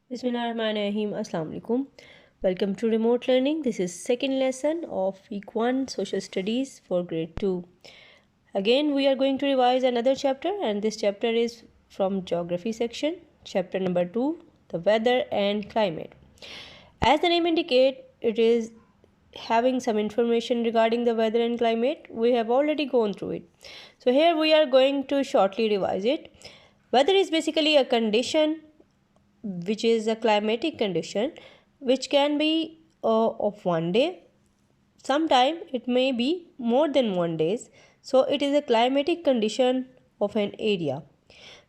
Bismillahirrahmanirrahim. Assalamu alaikum. Welcome to remote learning. This is second lesson of week 1 social studies for grade 2. Again we are going to revise another chapter, and this chapter is from geography section, chapter number 2, the weather and climate. As the name indicates, it is having some information regarding the weather and climate. We have already gone through it. So here we are going to shortly revise it. Weather is basically a condition which is a climatic condition which can be of one day. Sometime it may be more than 1 days. So it is a climatic condition of an area.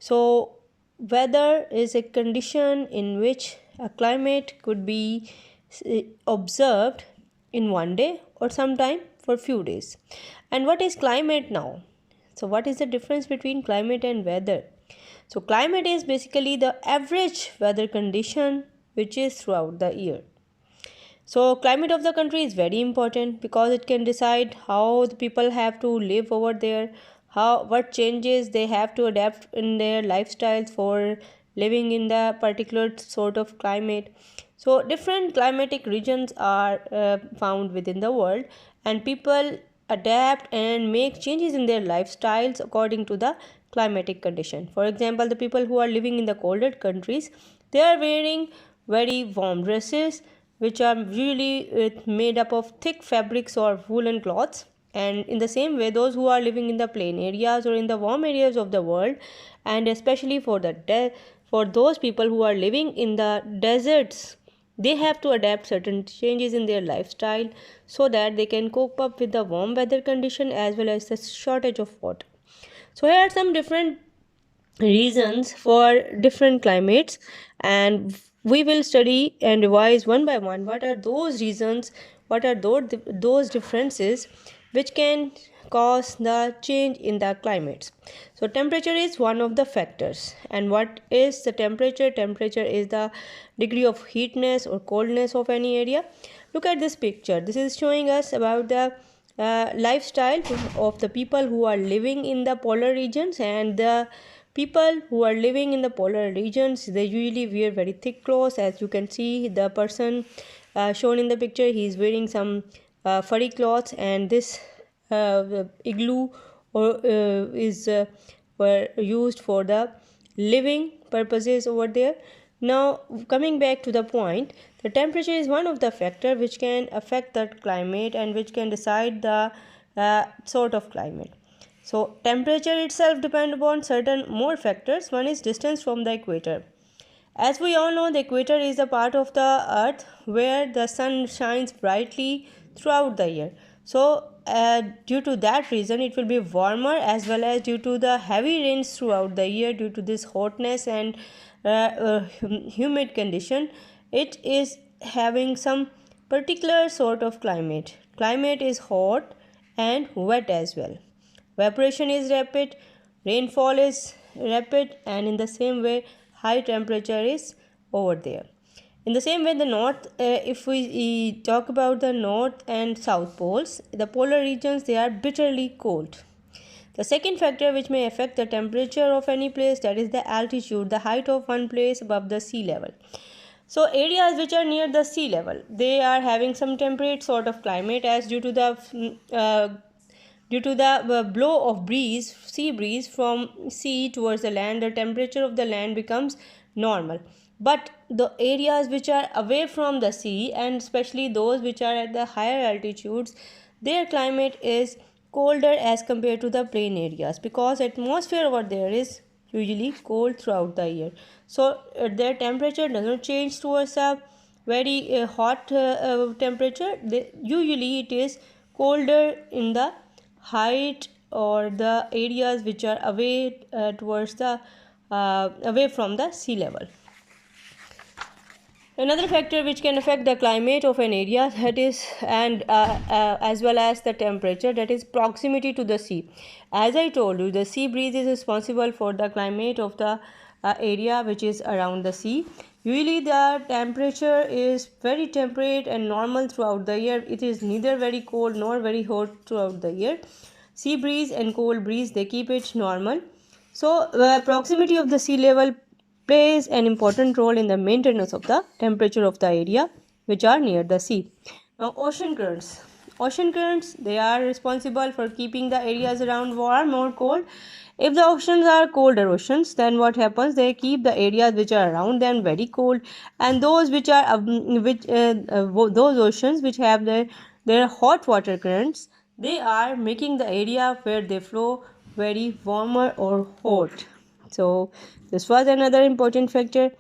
So weather is a condition in which a climate could be observed in 1 day or sometime for few days. And what is climate now? So what is the difference between climate and weather? So climate is basically the average weather condition which is throughout the year. So climate of the country is very important because it can decide how the people have to live over there, what changes they have to adapt in their lifestyles for living in the particular sort of climate. So different climatic regions are found within the world, and people adapt and make changes in their lifestyles according to the climatic condition. For example, the people who are living in the colder countries, they are wearing very warm dresses which are usually made up of thick fabrics or woolen cloths. And in the same way, those who are living in the plain areas or in the warm areas of the world, and especially for those people who are living in the deserts, they have to adapt certain changes in their lifestyle so that they can cope up with the warm weather condition as well as the shortage of water. So here are some different reasons for different climates, and we will study and revise one by one what are those reasons, what are those differences which can cause the change in the climates. So temperature is one of the factors. And what is the temperature? Temperature is the degree of heatness or coldness of any area. Look at this picture. This is showing us about the lifestyle of the people who are living in the polar regions. And the people who are living in the polar regions, they usually wear very thick clothes. As you can see, the person shown in the picture, he is wearing some furry cloths, and this igloo is were used for the living purposes over there. Now coming back to the point, the temperature is one of the factor which can affect the climate and which can decide the sort of climate. So temperature itself depends upon certain more factors. One is distance from the equator. As we all know, the equator is the part of the earth where the sun shines brightly throughout the year. So due to that reason, it will be warmer, as well as due to the heavy rains throughout the year, due to this hotness and humid condition, it is having some particular sort of climate. Climate is hot and wet as well. Evaporation is rapid, rainfall is rapid, and in the same way, high temperature is over there. In the same way, the north, if we talk about the north and south poles, the polar regions, they are bitterly cold. The second factor which may affect the temperature of any place, that is the altitude, the height of one place above the sea level. So areas which are near the sea level, they are having some temperate sort of climate, as due to the blow of sea breeze from sea towards the land, the temperature of the land becomes normal. But the areas which are away from the sea, and especially those which are at the higher altitudes, their climate is colder as compared to the plain areas, because atmosphere over there is usually cold throughout the year. So their temperature does not change towards a very hot temperature. Usually it is colder in the height or the areas which are away towards the away from the sea level. Another factor which can affect the climate of an area, that is, and as well as the temperature, that is proximity to the sea. As I told you, the sea breeze is responsible for the climate of the area which is around the sea. Usually the temperature is very temperate and normal throughout the year. It is neither very cold nor very hot throughout the year. Sea breeze and cold breeze, they keep it normal. So proximity of the sea level plays an important role in the maintenance of the temperature of the area which are near the sea. Now, ocean currents. Ocean currents, they are responsible for keeping the areas around warm or cold. If the oceans are colder oceans, then what happens? They keep the areas which are around them very cold, and those which are those oceans which have their hot water currents, they are making the area where they flow very warmer or hot. So this was another important factor.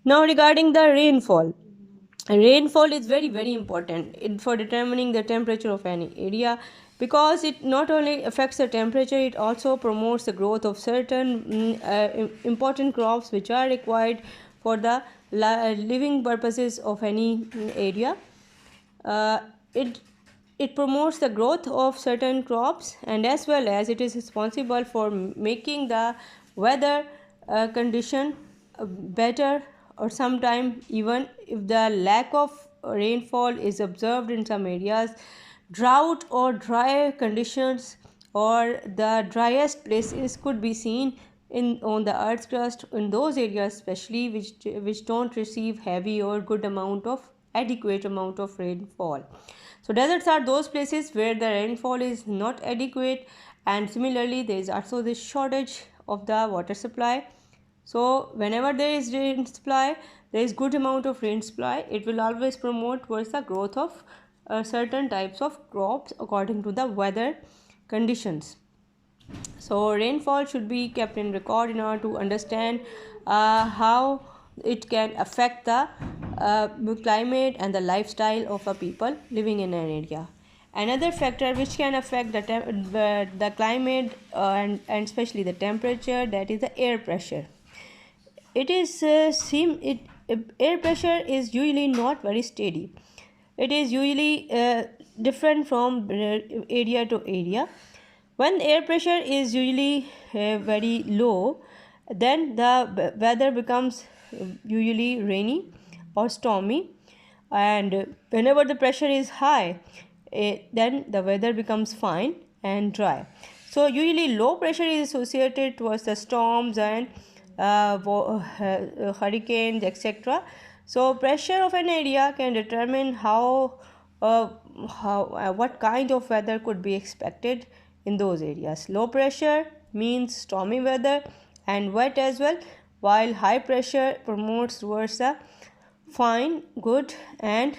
Now regarding the rainfall. Rainfall is very important for determining the temperature of any area, because it not only affects the temperature, it also promotes the growth of certain important crops which are required for the living purposes of any area. uh, it it promotes the growth of certain crops, and as well as it is responsible for making the weather condition better, or sometime even if the lack of rainfall is observed in some areas, drought or dry conditions or the driest places could be seen in on the earth's crust, in those areas especially which don't receive heavy or good amount of adequate amount of rainfall. So deserts are those places where the rainfall is not adequate, and similarly there is also this shortage of the water supply. So whenever there is rain supply, there is good amount of rain supply, it will always promote towards the growth of certain types of crops according to the weather conditions. So rainfall should be kept in record in order to understand how it can affect the climate and the lifestyle of a people living in an area. Another factor which can affect the climate and especially the temperature, that is the air pressure. It is air pressure is usually not very steady. It is usually different from area to area. When air pressure is usually very low, then the weather becomes usually rainy or stormy, and whenever the pressure is high, then the weather becomes fine and dry. So usually low pressure is associated towards the storms and hurricanes, etc. So pressure of an area can determine uh, what kind of weather could be expected in those areas. Low pressure means stormy weather and wet as well, while high pressure promotes towards the fine, good and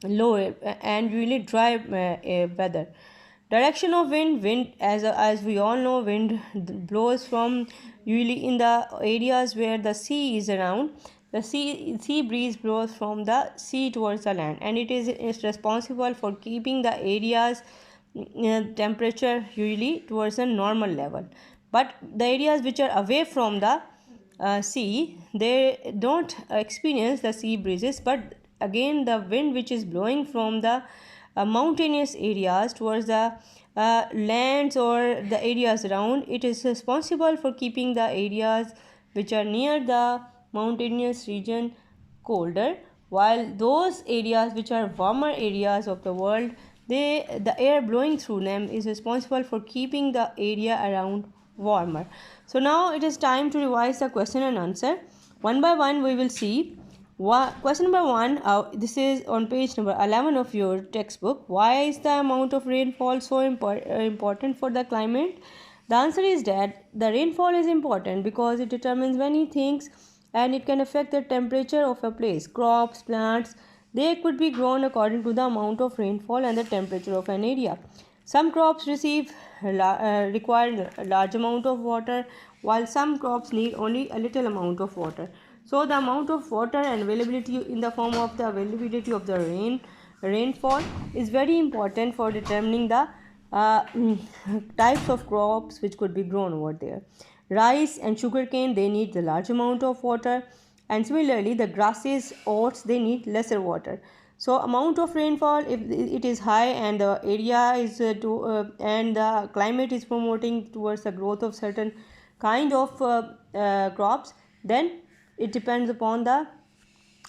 low and really dry weather. Direction of wind, as we all know, wind blows from usually in the areas where the sea is around. The sea breeze blows from the sea towards the land, and is responsible for keeping the areas temperature usually towards a normal level. But the areas which are away from the sea, they don't experience the sea breezes, but again the wind which is blowing from the mountainous areas towards the lands or the areas around, it is responsible for keeping the areas which are near the mountainous region colder, while those areas which are warmer areas of the world, the air blowing through them is responsible for keeping the area around warmer. So now it is time to revise the question and answer. One by one we will see. Question number 1, this is on page number 11 of your textbook. Why is the amount of rainfall so important for the climate? The answer is that the rainfall is important because it determines many things, and it can affect the temperature of a place. Crops, plants, they could be grown according to the amount of rainfall and the temperature of an area. Some crops require a large amount of water, while some crops need only a little amount of water. So the amount of water and availability in the form of the availability of the rainfall is very important for determining the types of crops which could be grown over there. Rice and sugarcane, they need the large amount of water, and similarly the grasses, oats, they need lesser water. So amount of rainfall, if it is high and the area is and the climate is promoting towards the growth of certain kind of crops, then it depends upon the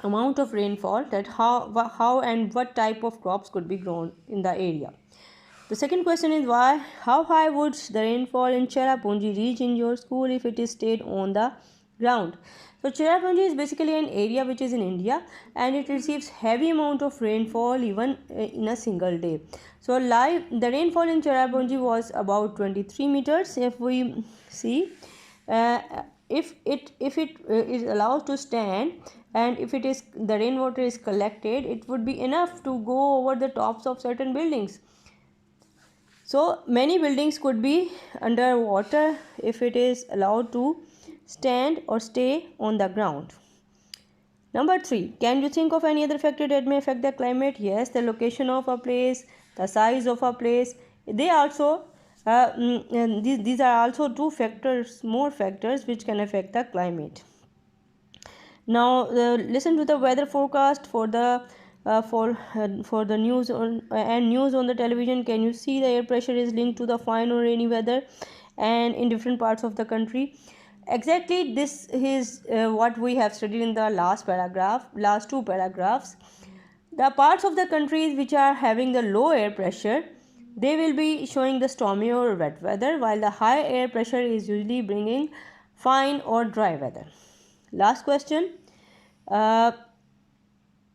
amount of rainfall, that how and what type of crops could be grown in the area. The second question is how high would the rainfall in Cherrapunji reach in your school if it is stayed on the ground. So Cherrapunji is basically an area which is in India, and it receives heavy amount of rainfall even in a single day. So the rainfall in Cherrapunji was about 23 meters. If we see, uh, if it is allowed to stand, and if it is the rainwater is collected, it would be enough to go over the tops of certain buildings. So many buildings could be underwater if it is allowed to stand or stay on the ground. Number 3, can you think of any other factor that may affect the climate? Yes, the location of a place, the size of a place. They also and these are also two factors, more factors which can affect the climate. Now listen to the weather forecast for the news on the television. Can you see the air pressure is linked to the fine or rainy weather and in different parts of the country? Exactly, this is what we have studied in the last two paragraphs. The parts of the countries which are having the low air pressure, they will be showing the stormy or wet weather, while the high air pressure is usually bringing fine or dry weather. Last question. Uh,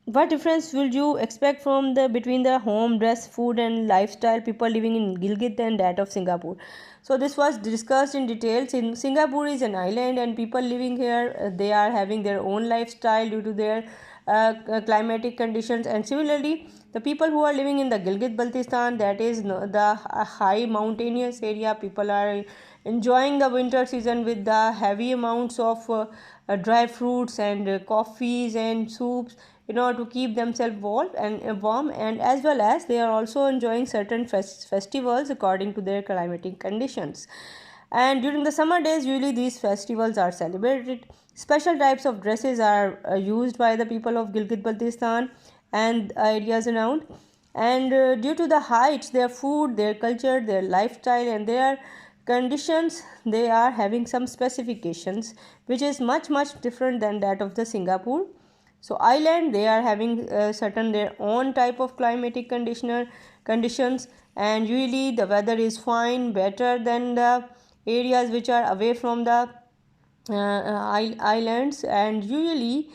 what difference will you expect from the between the home, dress, food and lifestyle people living in Gilgit and that of Singapore? So this was discussed in details. In Singapore is an island, and people living here, they are having their own lifestyle due to their climatic conditions. And similarly, the people who are living in the Gilgit Baltistan, that is the high mountainous area, people are enjoying the winter season with the heavy amounts of dry fruits and coffees and soups in order to keep themselves warm, and as well as they are also enjoying certain festivals according to their climatic conditions. And during the summer days, usually these festivals are celebrated. Special types of dresses are used by the people of Gilgit Baltistan and areas around. And due to the heights, their food, their culture, their lifestyle and their conditions, they are having some specifications which is much different than that of the Singapore. So island, they are having certain their own type of climatic conditions, and usually the weather is fine, better than the areas which are away from the islands. And usually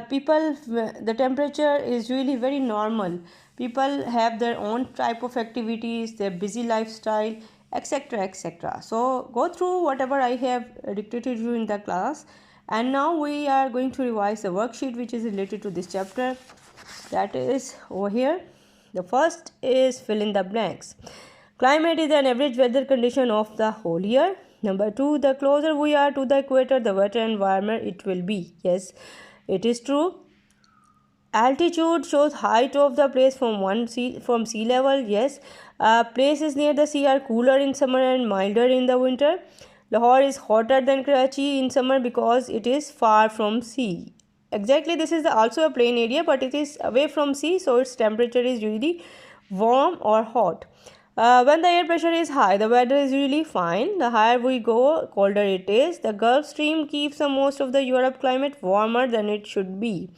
people, the temperature is really very normal. People have their own type of activities, their busy lifestyle, etc, etc. So go through whatever I have dictated you in the class, and now we are going to revise the worksheet which is related to this chapter. That is over here. The first is fill in the blanks. Climate is an average weather condition of the whole year. Number 2, the closer we are to the equator, the wetter and warmer it will be. Yes, it is true. Altitude shows height of the place from sea level. Yes, places near the sea are cooler in summer and milder in the winter. Lahore is hotter than Karachi in summer because it is far from sea. Exactly, this is also a plain area, but it is away from sea, so its temperature is usually warm or hot. When the air pressure is high, the weather is usually fine. The higher we go, colder it is. The Gulf Stream keeps the most of the Europe climate warmer than it should be.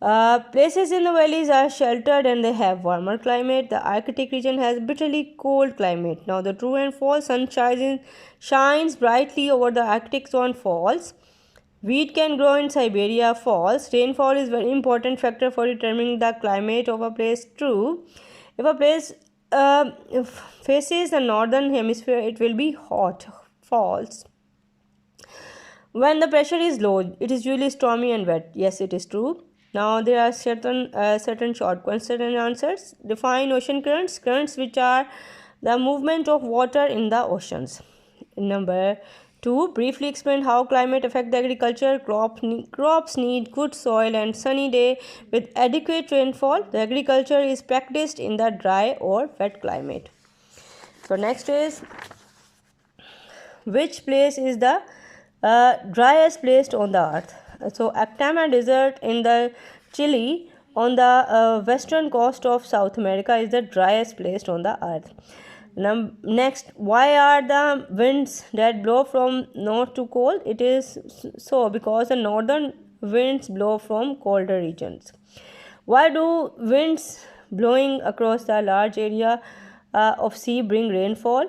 Places in the valleys are sheltered and they have warmer climate. The Arctic region has bitterly cold climate. Now the true and false: sun shines brightly over the Arctic zone. False. Wheat can grow in Siberia. False. Rainfall is very important factor for determining the climate of a place. True. If a place faces the northern hemisphere, it will be hot. False. When the pressure is low, it is usually stormy and wet. Yes, it is true. Now there are certain short questions and answers. Define ocean currents. Currents which are the movement of water in the oceans. Number 2, briefly explain how climate affect the agriculture. Crops need good soil and sunny day with adequate rainfall. The agriculture is practiced in the dry or wet climate. So next is, which place is the driest place on the earth? So Atacama Desert in the Chile on the western coast of South America is the driest place on the earth. Next, why are the winds that blow from north to cold? It is so because the northern winds blow from colder regions. Why do winds blowing across the large area of sea bring rainfall?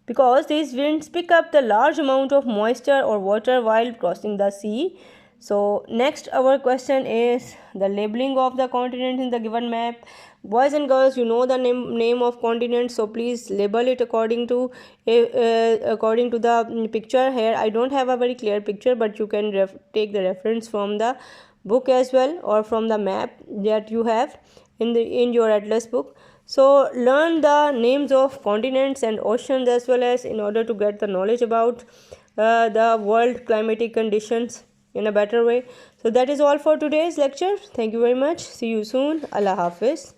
because these winds pick up the large amount of moisture or water while crossing the sea. So next our question is the labeling of the continent in the given map. Boys and girls, you know the name of continent, so please label it according to the picture. Here I don't have a very clear picture, but you can take the reference from the book as well, or from the map that you have in your atlas book. So learn the names of continents and oceans as well, as in order to get the knowledge about the world climatic conditions in a better way. So that is all for today's lecture. Thank you very much. See you soon. Allah Hafiz.